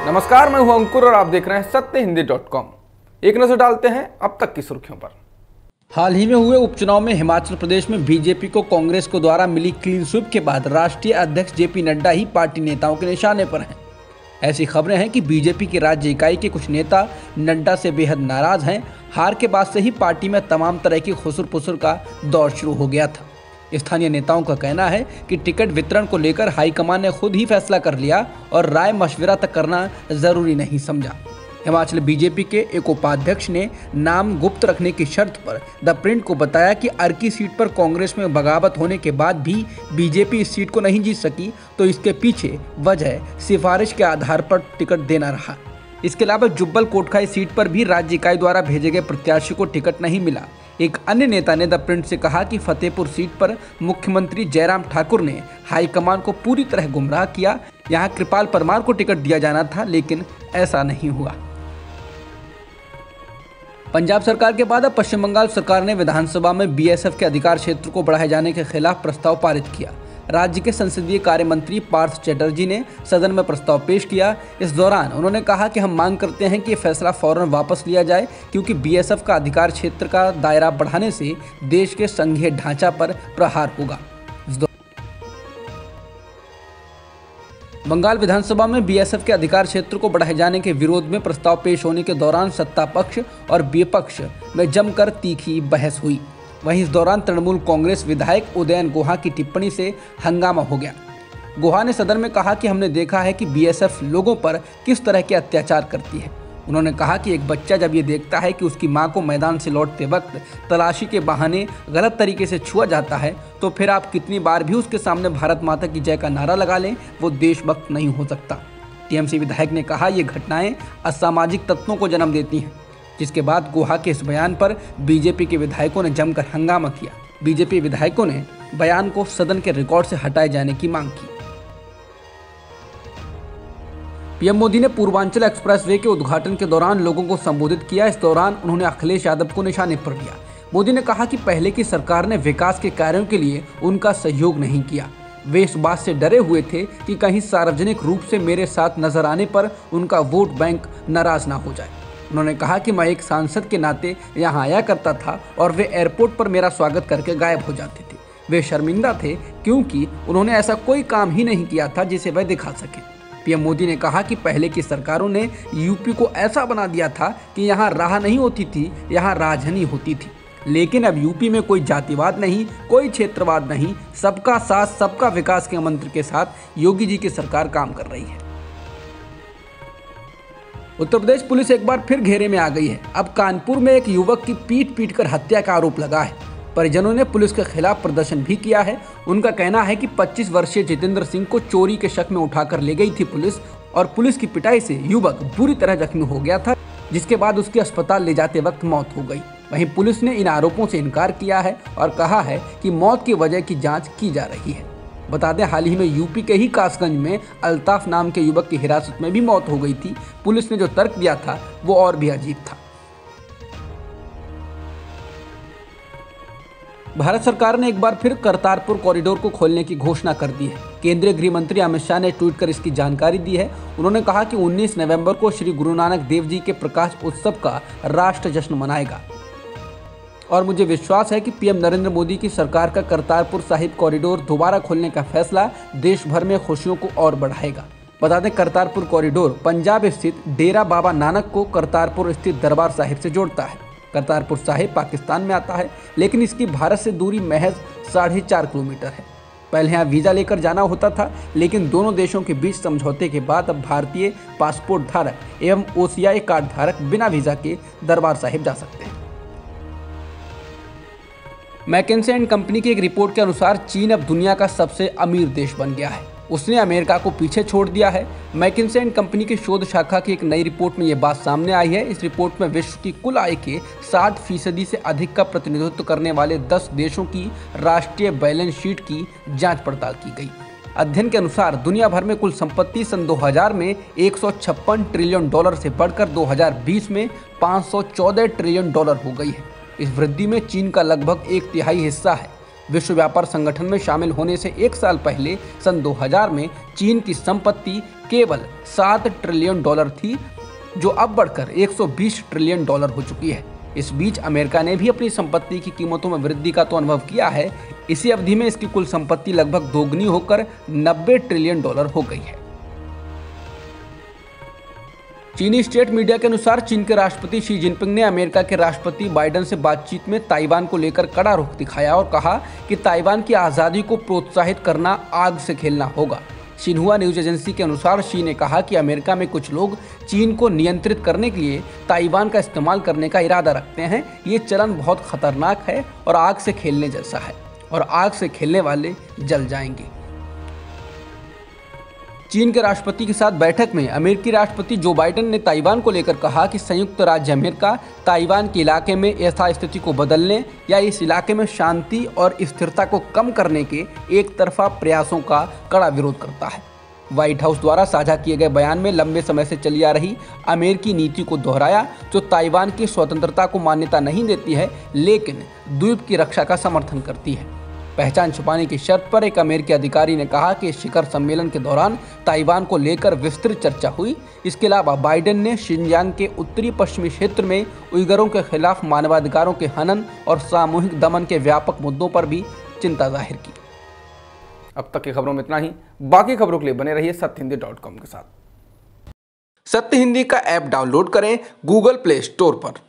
नमस्कार, मैं हूं अंकुर और आप देख रहे हैं सत्यहिंदी.com। एक नजर डालते हैं अब तक की सुर्खियों पर। हाल ही में हुए उपचुनाव में हिमाचल प्रदेश में बीजेपी को कांग्रेस को द्वारा मिली क्लीन स्वीप के बाद राष्ट्रीय अध्यक्ष जेपी नड्डा ही पार्टी नेताओं के निशाने पर हैं। ऐसी खबरें हैं कि बीजेपी की राज्य इकाई के कुछ नेता नड्डा से बेहद नाराज हैं। हार के बाद से ही पार्टी में तमाम तरह की खुसुर पुसुर का दौर शुरू हो गया था। स्थानीय नेताओं का कहना है कि टिकट वितरण को लेकर हाईकमान ने खुद ही फैसला कर लिया और राय मशविरा तक करना जरूरी नहीं समझा। हिमाचल बीजेपी के एक उपाध्यक्ष ने नाम गुप्त रखने की शर्त पर द प्रिंट को बताया कि अर्की सीट पर कांग्रेस में बगावत होने के बाद भी बीजेपी इस सीट को नहीं जीत सकी, तो इसके पीछे वजह सिफारिश के आधार पर टिकट देना रहा। इसके अलावा जुब्बल कोटखाई सीट पर भी राज्य इकाई द्वारा भेजे गए प्रत्याशी को टिकट नहीं मिला। एक अन्य नेता ने द प्रिंट से कहा कि फतेहपुर सीट पर मुख्यमंत्री जयराम ठाकुर ने हाईकमान को पूरी तरह गुमराह किया। यहां कृपाल परमार को टिकट दिया जाना था, लेकिन ऐसा नहीं हुआ। पंजाब सरकार के बाद अब पश्चिम बंगाल सरकार ने विधानसभा में बीएसएफ के अधिकार क्षेत्र को बढ़ाए जाने के खिलाफ प्रस्ताव पारित किया। राज्य के संसदीय कार्य मंत्री पार्थ चटर्जी ने सदन में प्रस्ताव पेश किया। इस दौरान उन्होंने कहा कि हम मांग करते हैं कि ये फैसला फौरन वापस लिया जाए, क्योंकि बीएसएफ का अधिकार क्षेत्र का दायरा बढ़ाने से देश के संघीय ढांचा पर प्रहार होगा। बंगाल विधानसभा में बीएसएफ के अधिकार क्षेत्र को बढ़ाए जाने के विरोध में प्रस्ताव पेश होने के दौरान सत्ता पक्ष और विपक्ष में जमकर तीखी बहस हुई। वहीं इस दौरान तृणमूल कांग्रेस विधायक उदयन गुहा की टिप्पणी से हंगामा हो गया। गुहा ने सदन में कहा कि हमने देखा है कि बीएसएफ लोगों पर किस तरह के अत्याचार करती है। उन्होंने कहा कि एक बच्चा जब ये देखता है कि उसकी मां को मैदान से लौटते वक्त तलाशी के बहाने गलत तरीके से छुआ जाता है, तो फिर आप कितनी बार भी उसके सामने भारत माता की जय का नारा लगा लें, वो देशभक्त नहीं हो सकता। टीएमसी विधायक ने कहा ये घटनाएं असामाजिक तत्वों को जन्म देती हैं। जिसके बाद गुहा के इस बयान पर बीजेपी के विधायकों ने जमकर हंगामा किया। बीजेपी विधायकों ने बयान को सदन के रिकॉर्ड से हटाए जाने की मांग की। पीएम मोदी ने पूर्वांचल एक्सप्रेसवे के उद्घाटन के दौरान लोगों को संबोधित किया। इस दौरान उन्होंने अखिलेश यादव को निशाने पर लिया। मोदी ने कहा कि पहले की सरकार ने विकास के कार्यों के लिए उनका सहयोग नहीं किया। वे इस बात से डरे हुए थे कि कहीं सार्वजनिक रूप से मेरे साथ नजर आने पर उनका वोट बैंक नाराज ना हो जाए। उन्होंने कहा कि मैं एक सांसद के नाते यहाँ आया करता था और वे एयरपोर्ट पर मेरा स्वागत करके गायब हो जाते थे। वे शर्मिंदा थे क्योंकि उन्होंने ऐसा कोई काम ही नहीं किया था जिसे वह दिखा सके। पीएम मोदी ने कहा कि पहले की सरकारों ने यूपी को ऐसा बना दिया था कि यहाँ राह नहीं होती थी, यहाँ राजधानी होती थी। लेकिन अब यूपी में कोई जातिवाद नहीं, कोई क्षेत्रवाद नहीं, सबका साथ सबका विकास के मंत्र के साथ योगी जी की सरकार काम कर रही है। उत्तर प्रदेश पुलिस एक बार फिर घेरे में आ गई है। अब कानपुर में एक युवक की पीट कर हत्या का आरोप लगा है। परिजनों ने पुलिस के खिलाफ प्रदर्शन भी किया है। उनका कहना है कि 25 वर्षीय जितेंद्र सिंह को चोरी के शक में उठाकर ले गई थी पुलिस, और पुलिस की पिटाई से युवक बुरी तरह जख्मी हो गया था, जिसके बाद उसकी अस्पताल ले जाते वक्त मौत हो गई। वहीं पुलिस ने इन आरोपों से इनकार किया है और कहा है कि मौत की वजह की जाँच की जा रही है। बता दें, हाल ही में यूपी के ही कासगंज में अल्ताफ नाम के युवक की हिरासत में भी मौत हो गई थी। पुलिस ने जो तर्क दिया था वो और भी अजीब था। भारत सरकार ने एक बार फिर करतारपुर कॉरिडोर को खोलने की घोषणा कर दी है। केंद्रीय गृह मंत्री अमित शाह ने ट्वीट कर इसकी जानकारी दी है। उन्होंने कहा कि 19 नवंबर को श्री गुरु नानक देव जी के प्रकाश उत्सव का राष्ट्र जश्न मनाएगा और मुझे विश्वास है कि पीएम नरेंद्र मोदी की सरकार का करतारपुर साहिब कॉरिडोर दोबारा खोलने का फैसला देश भर में खुशियों को और बढ़ाएगा। बता दें, करतारपुर कॉरिडोर पंजाब स्थित डेरा बाबा नानक को करतारपुर स्थित दरबार साहिब से जोड़ता है। करतारपुर साहिब पाकिस्तान में आता है, लेकिन इसकी भारत से दूरी महज 4.5 किलोमीटर है। पहले यहाँ वीज़ा लेकर जाना होता था, लेकिन दोनों देशों के बीच समझौते के बाद अब भारतीय पासपोर्ट धारक एवं ओसीआई कार्ड धारक बिना वीज़ा के दरबार साहिब जा सकते हैं। मैकेंसे एंड कंपनी की एक रिपोर्ट के अनुसार चीन अब दुनिया का सबसे अमीर देश बन गया है। उसने अमेरिका को पीछे छोड़ दिया है। मैकेंसे एंड कंपनी की शोध शाखा की एक नई रिपोर्ट में ये बात सामने आई है। इस रिपोर्ट में विश्व की कुल आय के 60% से अधिक का प्रतिनिधित्व करने वाले 10 देशों की राष्ट्रीय बैलेंस शीट की जांच पड़ताल की गई। अध्ययन के अनुसार दुनिया भर में कुल संपत्ति सन 2000 में 156 ट्रिलियन डॉलर से बढ़कर 2020 में 514 ट्रिलियन डॉलर हो गई है। इस वृद्धि में चीन का लगभग 1/3 हिस्सा है। विश्व व्यापार संगठन में शामिल होने से 1 साल पहले सन 2000 में चीन की संपत्ति केवल $7 ट्रिलियन थी, जो अब बढ़कर $120 ट्रिलियन हो चुकी है। इस बीच अमेरिका ने भी अपनी संपत्ति की कीमतों में वृद्धि का तो अनुभव किया है। इसी अवधि में इसकी कुल संपत्ति लगभग दोगुनी होकर $90 ट्रिलियन हो गई है। चीनी स्टेट मीडिया के अनुसार चीन के राष्ट्रपति शी जिनपिंग ने अमेरिका के राष्ट्रपति बाइडेन से बातचीत में ताइवान को लेकर कड़ा रुख दिखाया और कहा कि ताइवान की आज़ादी को प्रोत्साहित करना आग से खेलना होगा। शिन्हुआ न्यूज एजेंसी के अनुसार शी ने कहा कि अमेरिका में कुछ लोग चीन को नियंत्रित करने के लिए ताइवान का इस्तेमाल करने का इरादा रखते हैं। ये चलन बहुत खतरनाक है और आग से खेलने जैसा है, और आग से खेलने वाले जल जाएंगे। चीन के राष्ट्रपति के साथ बैठक में अमेरिकी राष्ट्रपति जो बाइडेन ने ताइवान को लेकर कहा कि संयुक्त राज्य अमेरिका ताइवान के इलाके में ऐसा स्थिति को बदलने या इस इलाके में शांति और स्थिरता को कम करने के एक तरफा प्रयासों का कड़ा विरोध करता है। व्हाइट हाउस द्वारा साझा किए गए बयान में लंबे समय से चली आ रही अमेरिकी नीति को दोहराया, जो ताइवान की स्वतंत्रता को मान्यता नहीं देती है लेकिन द्वीप की रक्षा का समर्थन करती है। पहचान छुपाने की शर्त पर एक अमेरिकी अधिकारी ने कहा कि शिखर सम्मेलन के दौरान ताइवान को लेकर विस्तृत चर्चा हुई। इसके अलावा बाइडेन ने शिनजांग के उत्तरी पश्चिमी क्षेत्र में उइगरों के खिलाफ मानवाधिकारों के हनन और सामूहिक दमन के व्यापक मुद्दों पर भी चिंता जाहिर की। अब तक की खबरों में इतना ही। बाकी खबरों के लिए बने रहिए सत्यहिंदी.com के साथ। सत्य हिंदी का ऐप डाउनलोड करें गूगल प्ले स्टोर पर।